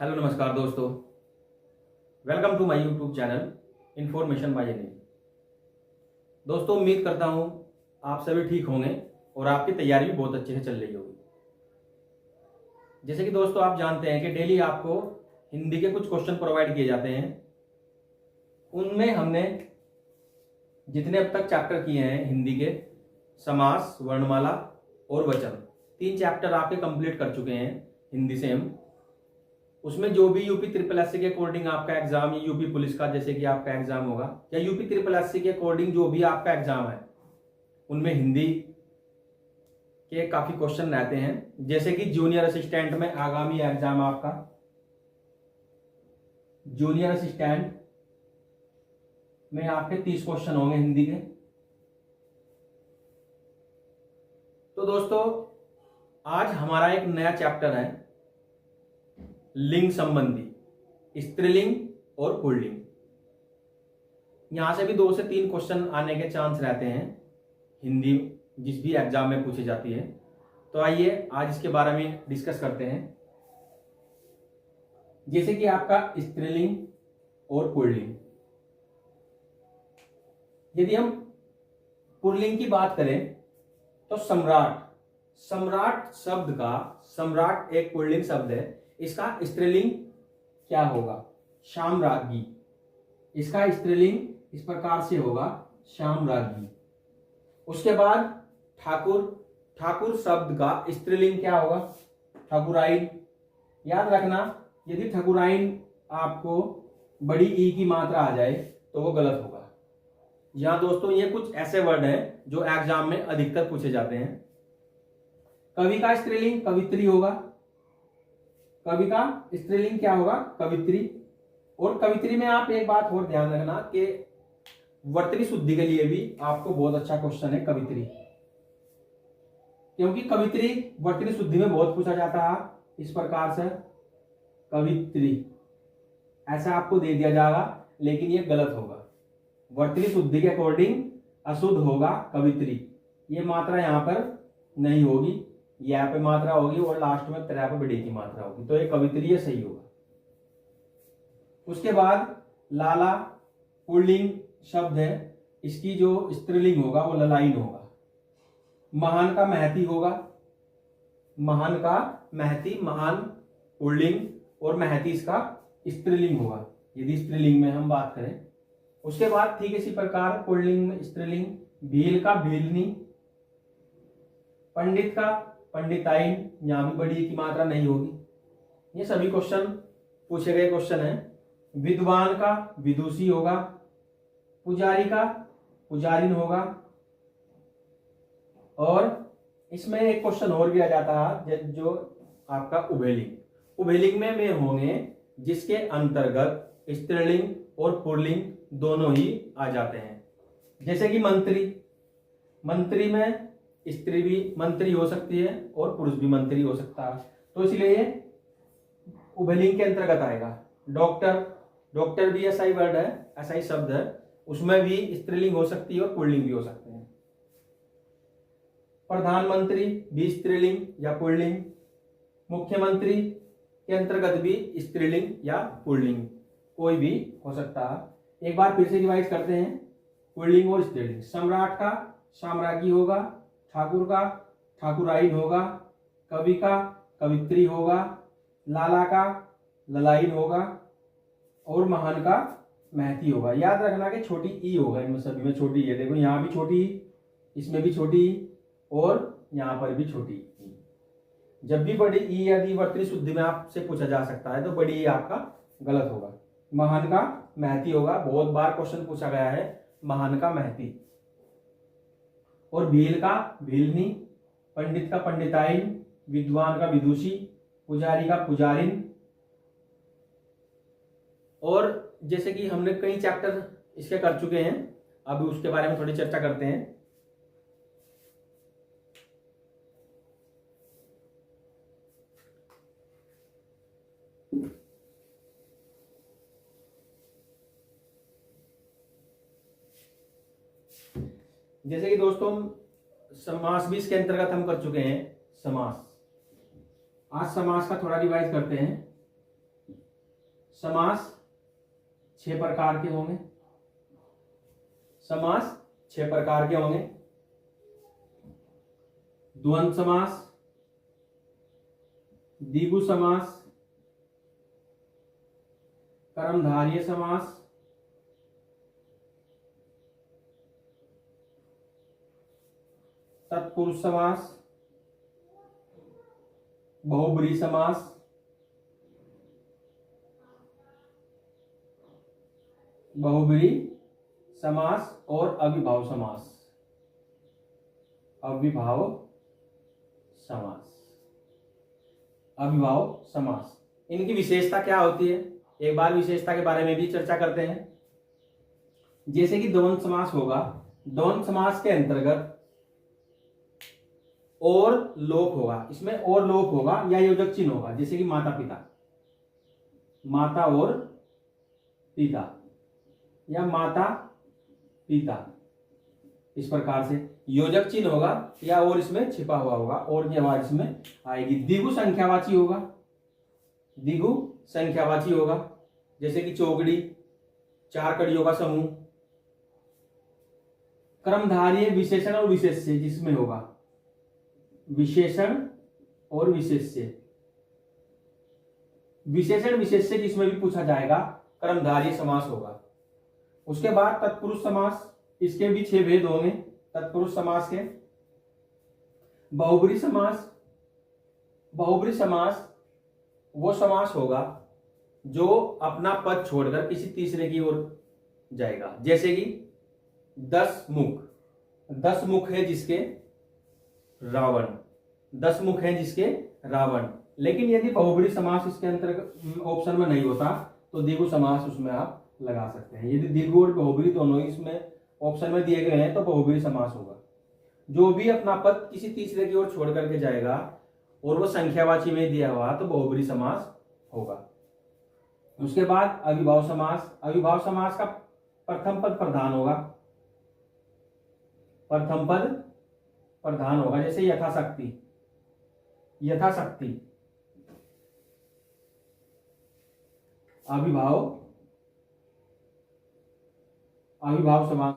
Hello नमस्कार दोस्तों, welcome to my YouTube channel information by Annie. दोस्तों, उम्मीद करता हूँ आप सभी ठीक होंगे और आपकी तैयारी भी बहुत अच्छे से चल रही होगी। जैसे कि दोस्तों आप जानते हैं कि डेली आपको हिंदी के कुछ क्वेश्चन प्रोवाइड किए जाते हैं। उनमें हमने जितने अब तक चैप्टर किए हैं हिंदी के, समास, वर्णमाला और वचन, 3 चैप्टर आपके कंप्लीट कर चुके हैं हिंदी से हम। उसमें जो भी यूपी ट्रिपल एससी के अकॉर्डिंग आपका एग्जाम, यूपी पुलिस का जैसे कि आपका एग्जाम होगा, या यूपी ट्रिपल एससी के अकॉर्डिंग जो भी आपका एग्जाम है, उनमें हिंदी के काफी क्वेश्चन रहते हैं। जैसे कि जूनियर असिस्टेंट में आगामी एग्जाम आपका जूनियर असिस्टेंट में आपके 30 क्वेश्चन होंगे हिंदी के। तो दोस्तों आज हमारा एक नया चैप्टर है लिंग संबंधी, स्त्रीलिंग और पुल्लिंग। यहां से भी 2 से 3 क्वेश्चन आने के चांस रहते हैं हिंदी जिस भी एग्जाम में पूछी जाती है। तो आइए आज इसके बारे में डिस्कस करते हैं। जैसे कि आपका स्त्रीलिंग और पुल्लिंग। यदि हम पुल्लिंग की बात करें तो सम्राट शब्द का, सम्राट एक पुल्लिंग शब्द है, इसका स्त्रीलिंग क्या होगा? साम्राज्ञी। इसका स्त्रीलिंग इस प्रकार से होगा, साम्राज्ञी। उसके बाद ठाकुर शब्द का स्त्रीलिंग क्या होगा? ठकुराइन। याद रखना, यदि ठकुराइन आपको बड़ी ई की मात्रा आ जाए तो वो गलत होगा। यहां दोस्तों ये कुछ ऐसे वर्ड हैं जो एग्जाम में अधिकतर पूछे जाते हैं। कवि का स्त्रीलिंग कवित्री होगा। कवि का स्त्रीलिंग क्या होगा? कवित्री। और कवित्री में आप एक बात और ध्यान रखना कि वर्तनी शुद्धि के लिए भी आपको बहुत अच्छा क्वेश्चन है कवित्री, क्योंकि कवित्री वर्तनी शुद्धि में बहुत पूछा जाता है। इस प्रकार से कवित्री ऐसा आपको दे दिया जाएगा, लेकिन ये गलत होगा। वर्तनी शुद्धि के अकॉर्डिंग अशुद्ध होगा कवित्री। ये मात्रा यहां पर नहीं होगी, यहाँ पे मात्रा होगी और लास्ट में त्रै पे बड़ी की मात्रा होगी, तो ये कवित्री सही होगा। उसके बाद लाला पुल्लिंग शब्द है, इसकी जो स्त्रीलिंग होगा वो ललाइन होगा। महान का महती होगा। महान का महती, महान पुल्लिंग और महती इसका स्त्रीलिंग होगा यदि स्त्रीलिंग में हम बात करें। उसके बाद ठीक इसी प्रकार पुल्लिंग में स्त्रीलिंग भील का भीलनी। पंडित का पंडिताइन, यहां भी बड़ी की मात्रा नहीं होगी। ये सभी क्वेश्चन पूछे गए क्वेश्चन हैं। विद्वान का विदुषी होगा। पुजारी का पुजारिन होगा। और इसमें एक क्वेश्चन और भी आ जाता है जो आपका उभयलिंग में होंगे, जिसके अंतर्गत स्त्रीलिंग और पुल्लिंग दोनों ही आ जाते हैं। जैसे कि मंत्री में स्त्री भी मंत्री हो सकती है और पुरुष भी मंत्री हो सकता है, तो इसलिए ये उभयलिंग के अंतर्गत आएगा। डॉक्टर भी ऐसा ही वर्ड है, ऐसा ही शब्द है, उसमें भी स्त्रीलिंग हो सकती है और पुल्लिंग भी हो सकते हैं। प्रधानमंत्री भी स्त्रीलिंग या पुल्लिंग। मुख्यमंत्री के अंतर्गत भी स्त्रीलिंग या पुल्लिंग कोई भी हो सकता है। एक बार फिर से रिवाइज करते हैं पुल्लिंग और स्त्रीलिंग। सम्राट का साम्राज्ञी होगा। ठाकुर का ठाकुराइन होगा। कवि का कवित्री होगा। लाला का ललाइन होगा और महान का महती होगा। याद रखना कि छोटी ई होगा, इनमें सभी में छोटी ई है। देखो यहाँ भी छोटी ई, इसमें भी छोटी ई और यहाँ पर भी छोटी ई। जब भी बड़ी ई यदि वर्तनी शुद्धि में आपसे पूछा जा सकता है तो बड़ी ई आपका गलत होगा। महान का महती होगा, बहुत बार क्वेश्चन पूछा गया है महान का महती। और भील का भीलनी। पंडित का पंडिताइन। विद्वान का विदुषी। पुजारी का पुजारिन। और जैसे कि हमने कई चैप्टर इसके कर चुके हैं, अब उसके बारे में थोड़ी चर्चा करते हैं। जैसे कि दोस्तों समास भी इसके अंतर्गत हम कर चुके हैं। समास, आज समास का थोड़ा रिवाइज करते हैं। समास 6 प्रकार के होंगे। समास 6 प्रकार के होंगे। द्वंद्व समास, द्विगु समास, कर्मधारय समास, तत्पुरुष समास, बहुब्रीहि समास, बहुब्रीहि समास और अविभाव समास। अविभाव समास, अविभाव समास, इनकी विशेषता क्या होती है, एक बार विशेषता के बारे में भी चर्चा करते हैं। जैसे कि द्वंद्व समास होगा, द्वंद्व समास के अंतर्गत और लोप होगा, इसमें और लोप होगा या योजक चिन्ह होगा, जैसे कि माता पिता, माता और पिता या माता पिता, इस प्रकार से योजक चिन्ह होगा या और इसमें छिपा हुआ होगा और की आवाज इसमें आएगी। द्विगु संख्यावाची होगा, द्विगु संख्यावाची होगा, जैसे कि चौकड़ी, 4 कड़ियों का समूह। क्रमधारीय विशेषण और विशेष्य जिसमें होगा, विशेषण और विशेष्य, विशेषण विशेष्य जिसमें भी पूछा जाएगा कर्मधारय समास होगा। उसके बाद तत्पुरुष समास, इसके भी 6 भेद होंगे तत्पुरुष समास के। बहुब्रीहि समास, बहुब्रीहि समास वो समास होगा जो अपना पद छोड़कर किसी तीसरे की ओर जाएगा, जैसे कि 10 मुख, 10 मुख है जिसके रावण, 10 मुख है जिसके रावण। लेकिन यदि बहुब्रीहि समास इसके अंतर्गत ऑप्शन में नहीं होता तो द्विगु समास उसमें आप लगा सकते हैं। यदि द्विगु और बहुब्रीहि दोनों ही इसमें ऑप्शन में दिए गए हैं तो बहुब्रीहि समास होगा। जो भी अपना पद किसी तीसरे की ओर छोड़ करके जाएगा और वो संख्यावाची में दिया हुआ तो बहुब्रीहि समास होगा। उसके बाद अविभाव समास, अविभाव समास का प्रथम पद प्रधान होगा, प्रथम पद प्रधान होगा, जैसे यथाशक्ति, यथाशक्ति। अविभाव, अविभाव समास